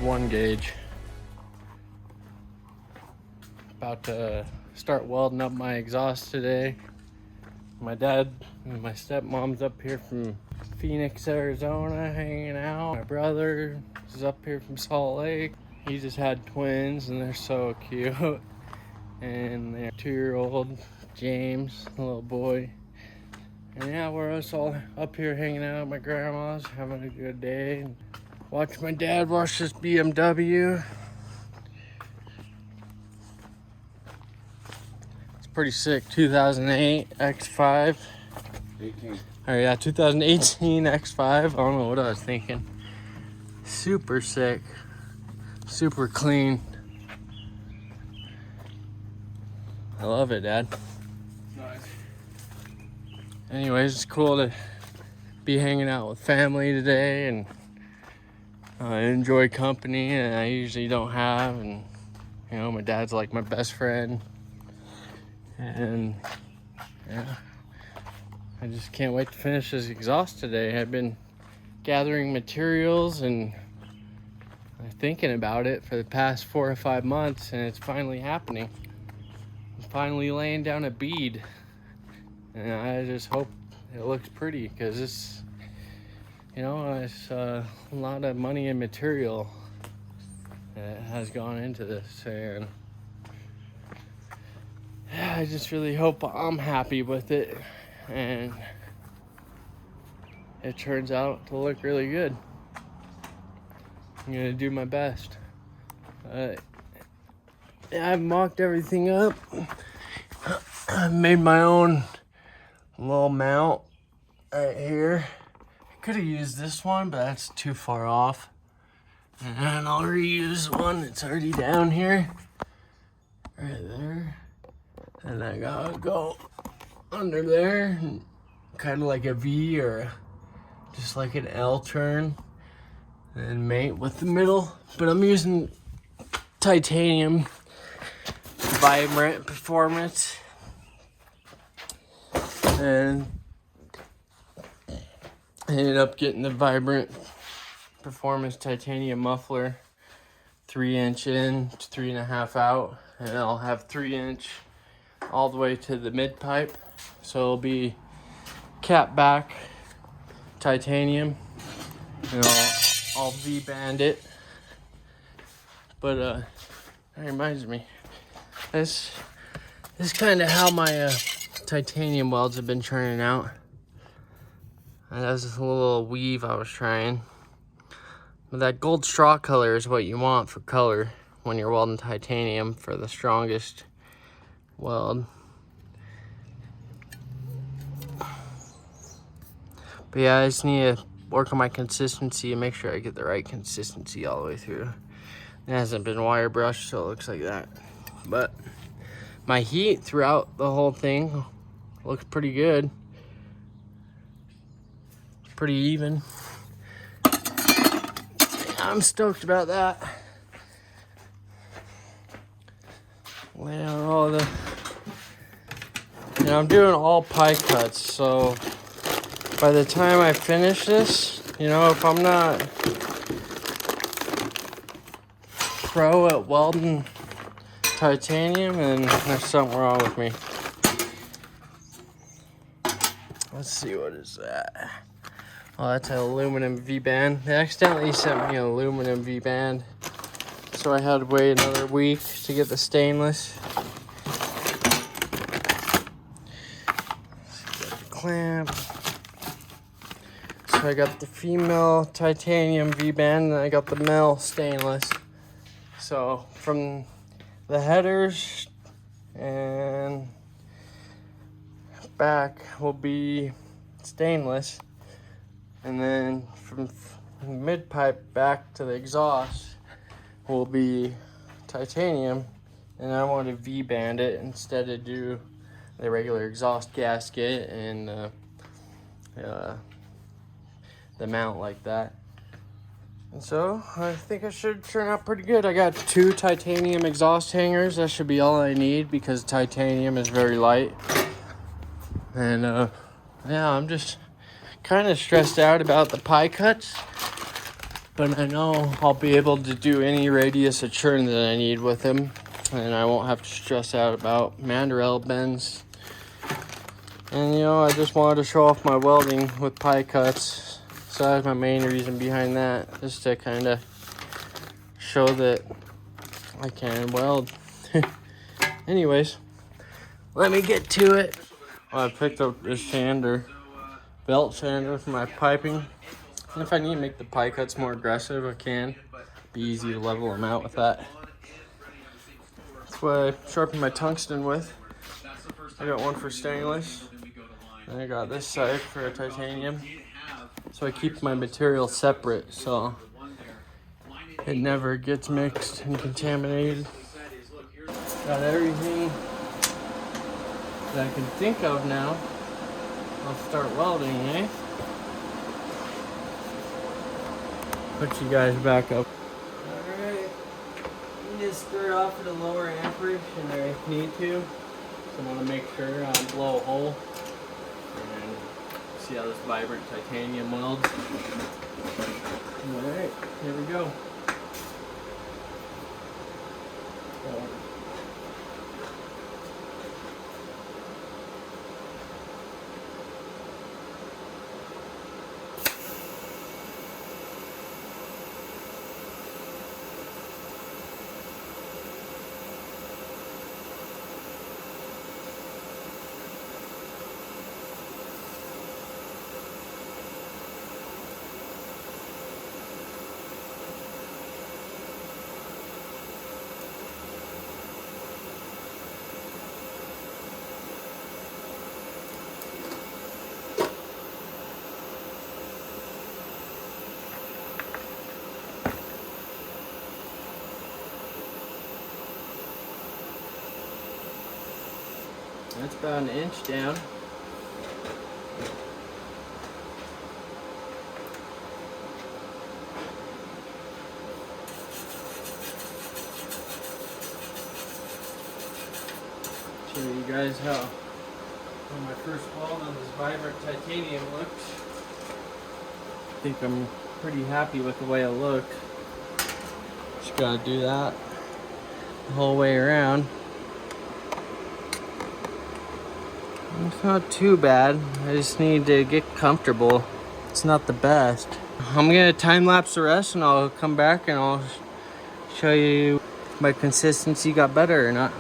1 gauge. About to start welding up my exhaust today. My dad and my stepmom's up here from Phoenix, Arizona, hanging out. My brother is up here from Salt Lake. He just had twins and they're so cute. And their 2-year-old James, the little boy. And yeah, we're us all up here hanging out at my grandma's, having a good day. Watch my dad wash this BMW. It's pretty sick. 2008 X5. 18. Oh yeah, 2018 X5. I don't know what I was thinking. Super sick. Super clean. I love it, Dad. Nice. Anyways, it's cool to be hanging out with family today and enjoy company, and I usually don't have. And you know, my dad's like my best friend, and yeah, I just can't wait to finish this exhaust today. I've been gathering materials and thinking about it for the past 4 or 5 months, and it's finally happening. I'm finally laying down a bead, and I just hope it looks pretty, because it's, you know, it's a lot of money and material that has gone into this, and yeah, I just really hope I'm happy with it and it turns out to look really good. I'm gonna do my best. Yeah, I've mocked everything up. I've made my own little mount right here. I could have used this one, but that's too far off. And I'll reuse one that's already down here. Right there. And I gotta go under there, kind of like a V or just like an L turn. And mate with the middle. But I'm using titanium vibrant performance. And I ended up getting the vibrant performance titanium muffler, 3-inch in, 3.5 out, and I'll have 3-inch all the way to the mid pipe. So it'll be cap back titanium, and I'll V-band it. But that reminds me, this is kind of how my titanium welds have been turning out. And that's a little weave I was trying. But that gold straw color is what you want for color when you're welding titanium for the strongest weld. But yeah, I just need to work on my consistency and make sure I get the right consistency all the way through. It hasn't been wire brushed, so it looks like that. But my heat throughout the whole thing looks pretty good. It's pretty even. I'm stoked about that. Lay out all the... I'm doing all pie cuts, so by the time I finish this, you know, if I'm not pro at welding titanium, then there's something wrong with me. Let's see, what is that? Oh, that's an aluminum V-band. They accidentally sent me an aluminum V-band, so I had to wait another week to get the stainless. Clamp. So I got the female titanium V-band, and I got the male stainless. So from the headers and back will be stainless, and then from mid pipe back to the exhaust will be titanium. And I want to V-band it instead of do the regular exhaust gasket and the mount like that. And so I think it should turn out pretty good. I got 2 titanium exhaust hangers. That should be all I need because titanium is very light. And yeah, I'm just kind of stressed out about the pie cuts. but I know I'll be able to do any radius of churn that I need with him, and I won't have to stress out about mandrel bends. And you know, I just wanted to show off my welding with pie cuts, so that's my main reason behind that, just to kind of show that I can weld. Anyways, let me get to it. Well, I picked up this sander, belt sander for my piping. And if I need to make the pie cuts more aggressive, I can. Be easy to level them out with that. That's what I sharpen my tungsten with. I got one for stainless, and I got this side for titanium. So I keep my material separate, so it never gets mixed and contaminated. Got everything that I can think of now. I'll start welding, eh? Put you guys back up. Alright. You just start off at a lower amperage and I need to. So I want to make sure I blow a hole. And see how this vibrant titanium welds. Alright, here we go. That's about an inch down. Show you guys how my first weld on this vibrant titanium looks. I think I'm pretty happy with the way it looked. Just gotta do that the whole way around. It's not too bad. I just need to get comfortable. It's not the best. I'm gonna time lapse the rest and I'll come back and I'll show you if my consistency got better or not.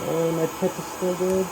Oh, my tip is still good.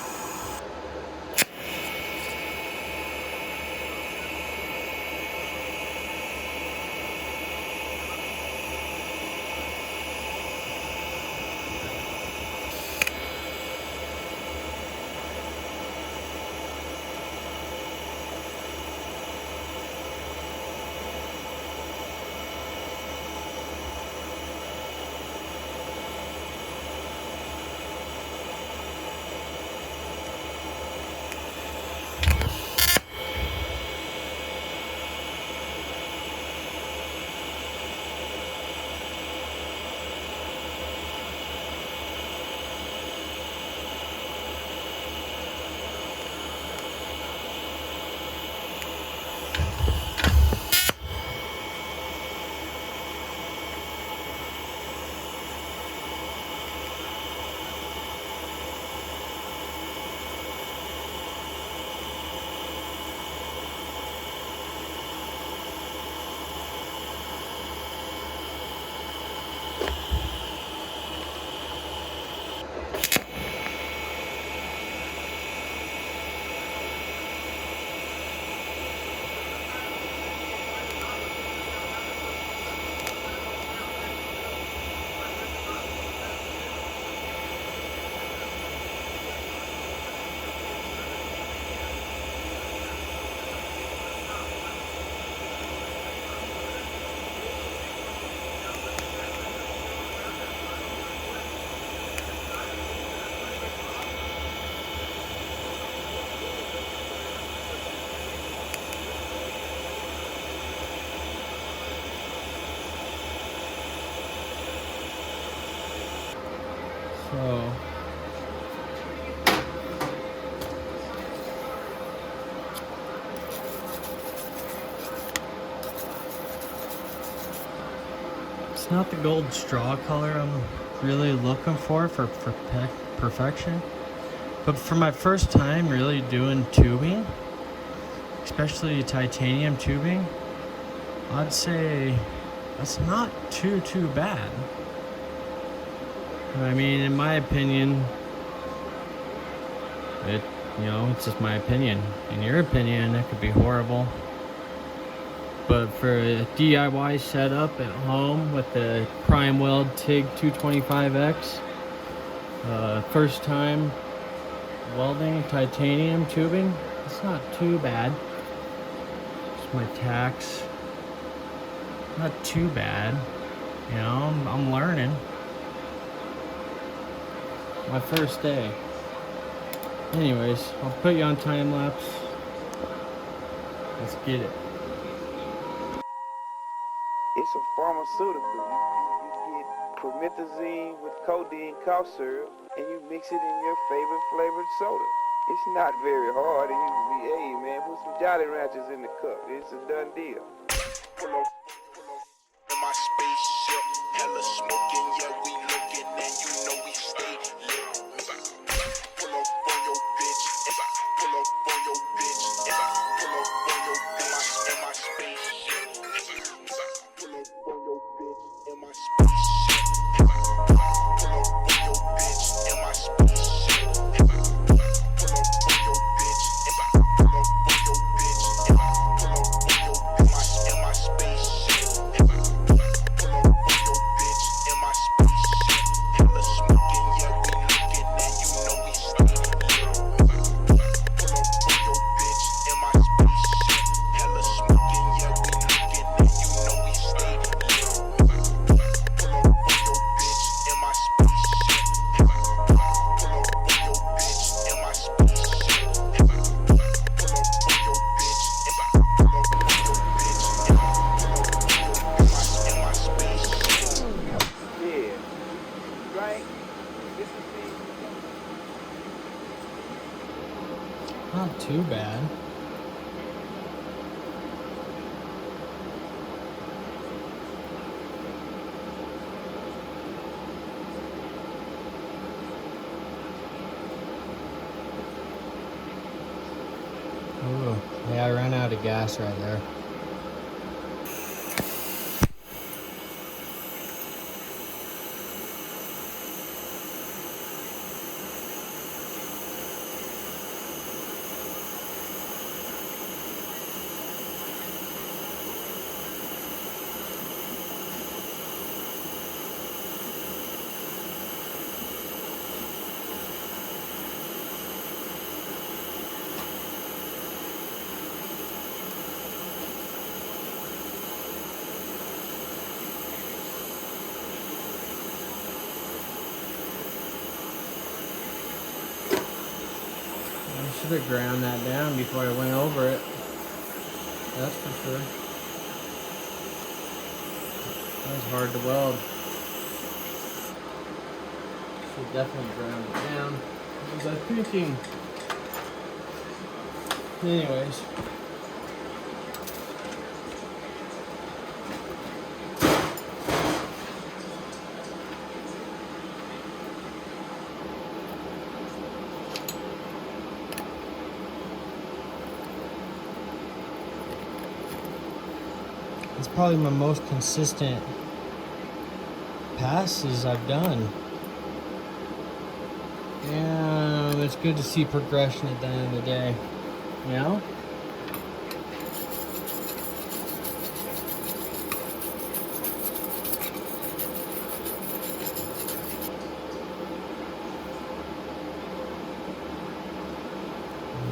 So it's not the gold straw color I'm really looking for perfection. But for my first time really doing tubing, especially titanium tubing, I'd say that's not too bad. I mean, in my opinion, it's just my opinion. In your opinion, it could be horrible. But for a DIY setup at home with the prime weld Tig225x, first time welding titanium tubing, it's not too bad. Just my tacks, not too bad. You know, I'm learning. My first day. Anyways, I'll put you on time lapse. Let's get it. It's a pharmaceutical. You get promethazine with codeine cough syrup, and you mix it in your favorite flavored soda. It's not very hard, and you can be, hey man, put some Jolly Ranchers in the cup. It's a done deal. Pull up in my spaceship, hella smoking, yeah, we looking, and you know we stay lit. Pull up on your bitch, pull up on your bitch, pull up on your bitch in my spaceship. Pull up on your bitch in my spaceship. Pull up on your bitch in my spaceship. Pull up on your bitch, pull up on your bitch, pull up on your bitch in my spaceship. Pull up on your bitch in my spaceship. Hella smoking, yeah, we looking, and you know we stay lit. Pull up on your bitch in my spaceship. Hella smoking, yeah, we looking, and you know we stay lit. Pull up on your bitch in my spaceship. Pull up on your bitch in my spaceship. Pull up on your bitch, pull up on your bitch, pull up on your bitch in my spaceship. Yeah. Right? This is me. Not too bad. Ooh, yeah, I ran out of gas right there. I should have ground that down before I went over it. That's for sure. That was hard to weld. Should definitely ground it down. What was I thinking? Anyways. It's probably my most consistent passes I've done. Yeah, it's good to see progression at the end of the day, you know?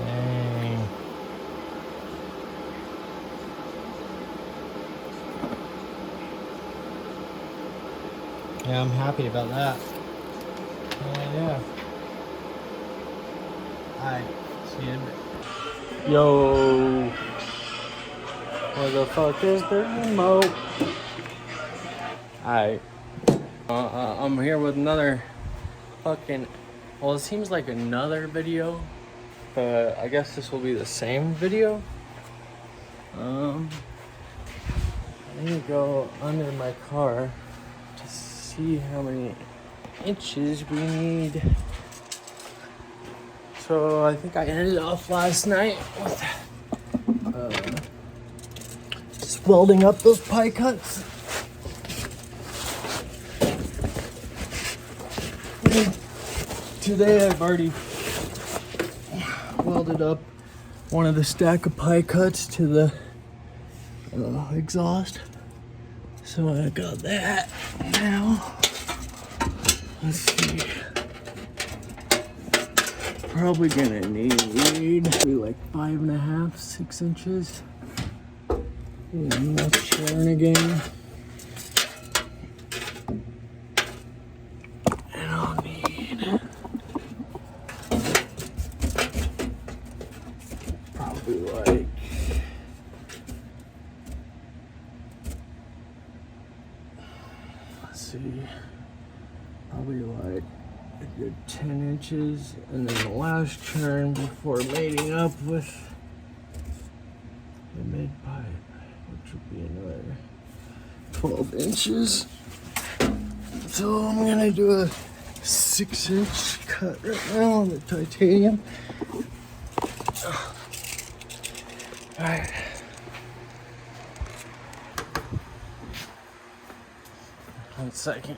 Dang. Yeah, I'm happy about that. Yeah. Alright, see you in a bit. Yo! Where the fuck is the remote? Alright. I'm here with another fucking... Well, it seems like another video, but I guess this will be the same video. I need to go under my car to see how many inches we need. So I think I ended off last night with just welding up those pie cuts. And today I've already welded up one of the stack of pie cuts to the exhaust. So I got that now. Let's see. Probably gonna need maybe like 5.5, 6 inches. Enough sharing again. And I'll need probably like probably like a good 10 inches, and then the last turn before mating up with the mid pipe, which would be another 12 inches. So I'm gonna do a 6-inch cut right now on the titanium. All right. One second.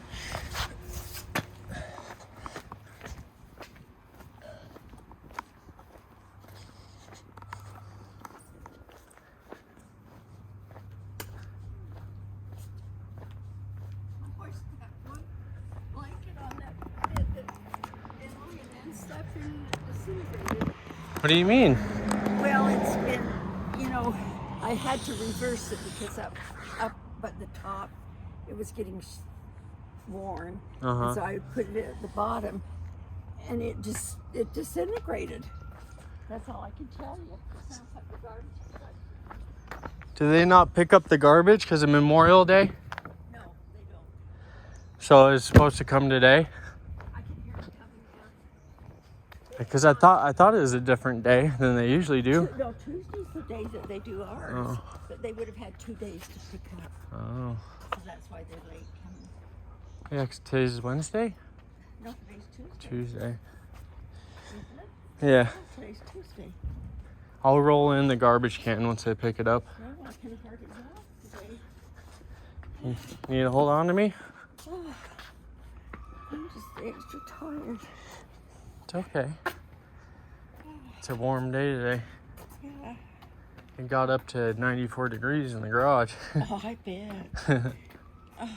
What do you mean? Well, it's been, you know, I had to reverse it because up at the top, it was getting worn. And so I put it at the bottom, and it disintegrated. That's all I can tell you. It sounds like the garbage. Do they not pick up the garbage because of Memorial Day? No, they don't. So it's supposed to come today? I can hear it coming down. Because I thought it was a different day than they usually do. No, Tuesday's the day that they do ours. Oh. But they would have had 2 days to pick up. Oh. So that's why they're late coming. Yeah, 'cause today's Wednesday? No, today's Tuesday. Tuesday. Isn't it? Yeah. Oh, today's Tuesday. I'll roll in the garbage can once I pick it up. No, I can hardly walk today. You need to hold on to me? Oh, I'm just extra tired. It's okay. It's a warm day today. Yeah. It got up to 94 degrees in the garage. Oh, I bet. Oh.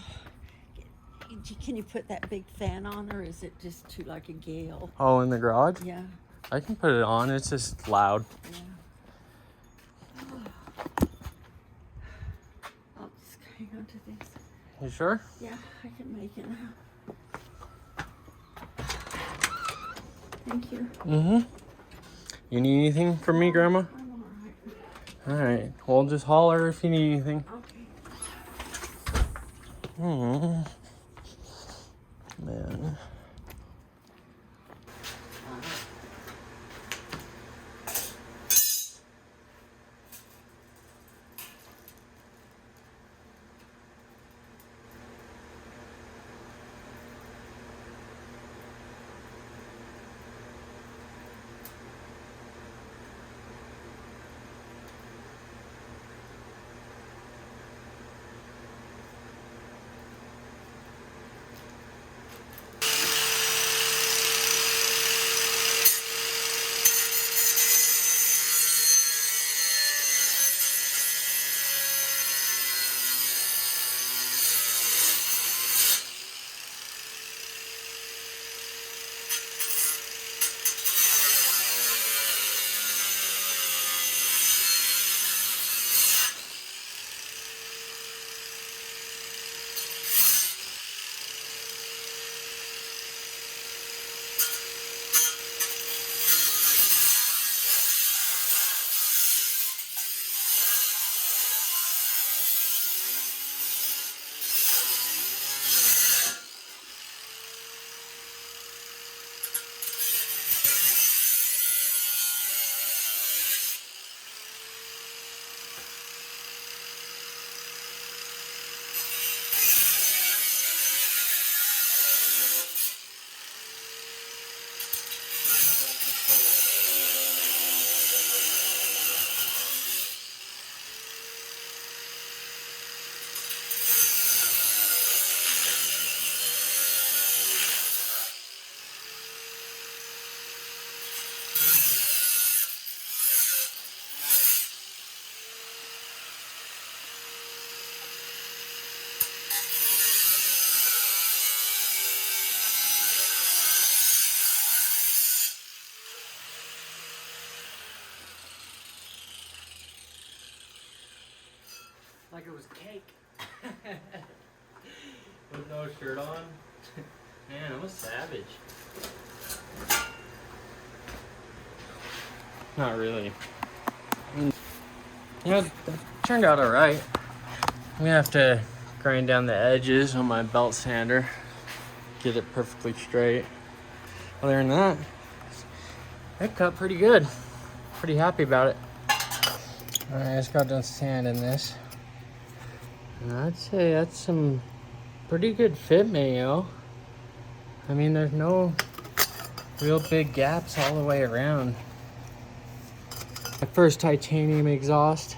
Can you put that big fan on, or is it just too like a gale? Oh, in the garage? Yeah. I can put it on. It's just loud. Yeah. I'll just hang on to this. You sure? Yeah, I can make it. Thank you. Mm-hmm. You need anything from me, Grandma? I'm all right. All right. Well, just holler if you need anything. Okay. Man. like it was cake. With no shirt on. Man, I'm a savage. Not really. You know, it turned out alright. I'm gonna have to grind down the edges on my belt sander. Get it perfectly straight. Other than that, it cut pretty good. Pretty happy about it. Alright, I just got done sanding this. And I'd say that's some pretty good fit, Mayo. I mean, there's no real big gaps all the way around. My first titanium exhaust,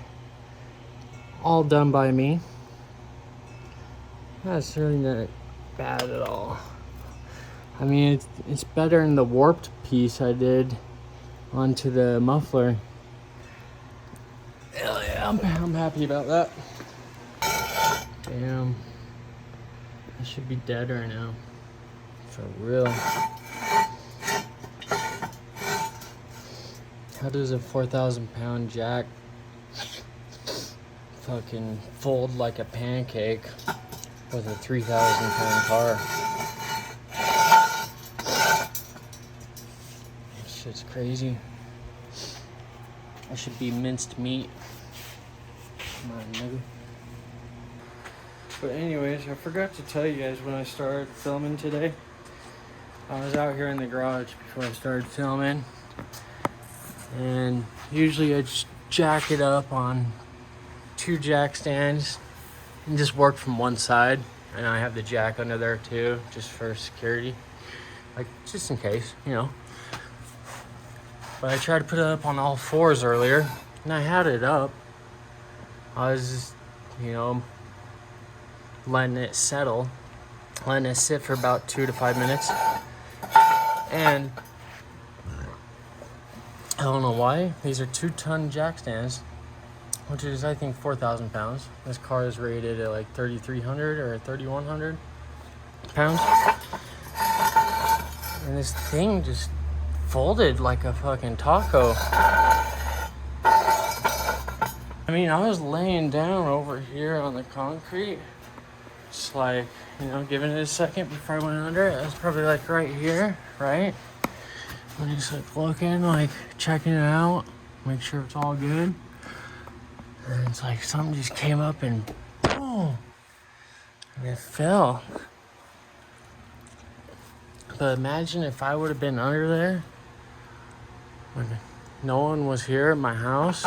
all done by me. That's really not bad at all. I mean, it's better than the warped piece I did onto the muffler. Hell yeah, I'm happy about that. Damn. I should be dead right now. For real. How does a 4,000 pound jack fucking fold like a pancake with a 3,000 pound car? Shit's crazy. I should be minced meat. Come on, nigga. But anyways, I forgot to tell you guys when I started filming today. I was out here in the garage before I started filming. And usually I just jack it up on 2 jack stands and just work from one side. And I have the jack under there too, just for security. Like, just in case, you know. But I tried to put it up on all 4s earlier, and I had it up. I was just, you know, letting it settle, letting it sit for about 2 to 5 minutes. And I don't know why. These are 2-ton jack stands, which is, I think, 4,000 pounds. This car is rated at like 3,300 or 3,100 pounds. And this thing just folded like a fucking taco. I mean, I was laying down over here on the concrete, just like, you know, giving it a second before I went under it. I was probably like right here, right? I'm just like looking, like checking it out, make sure it's all good. And it's like something just came up and boom, and it fell. But imagine if I would have been under there when no one was here at my house.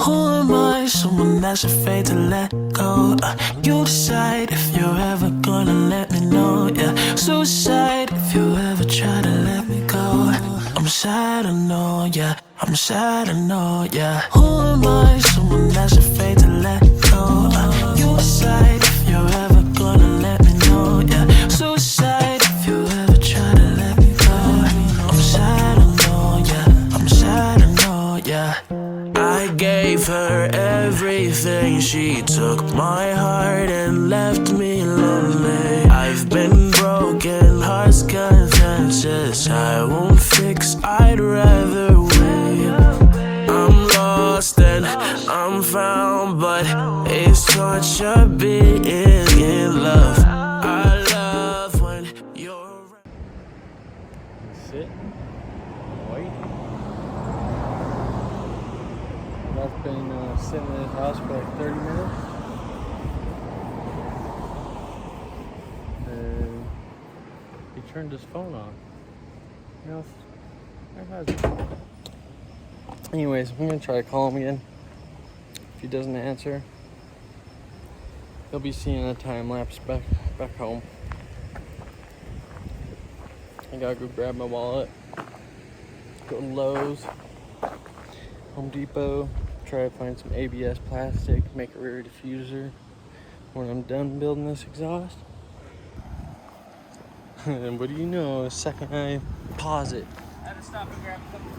Who am I? Someone that's afraid to let go. You decide if you're ever gonna let me know. Yeah, suicide if you ever try to let me go. I'm sad, I know, yeah. I'm sad, I know, yeah. Who am I? Someone that's afraid to let go. You decide if you're ever gonna let me know, yeah. Suicide if you ever try to let me go. I'm sad, I know, yeah. I'm sad, I know, yeah. I gave her everything. She took my heart and left me lonely. I've been broken, hearts contentious. I won't fix, I'd rather wait. I'm lost and I'm found, but it's torture being in love. I love when you're Sit. Wait. I've been sitting in this house for like 30 minutes. And he turned his phone off. You know, anyways, I'm gonna try to call him again. If he doesn't answer, he'll be seeing a time lapse back home. I gotta go grab my wallet, go to Lowe's, Home Depot, try to find some ABS plastic, make a rear diffuser when I'm done building this exhaust. And what do you know, the second I pause it, I had to stop and grab a couple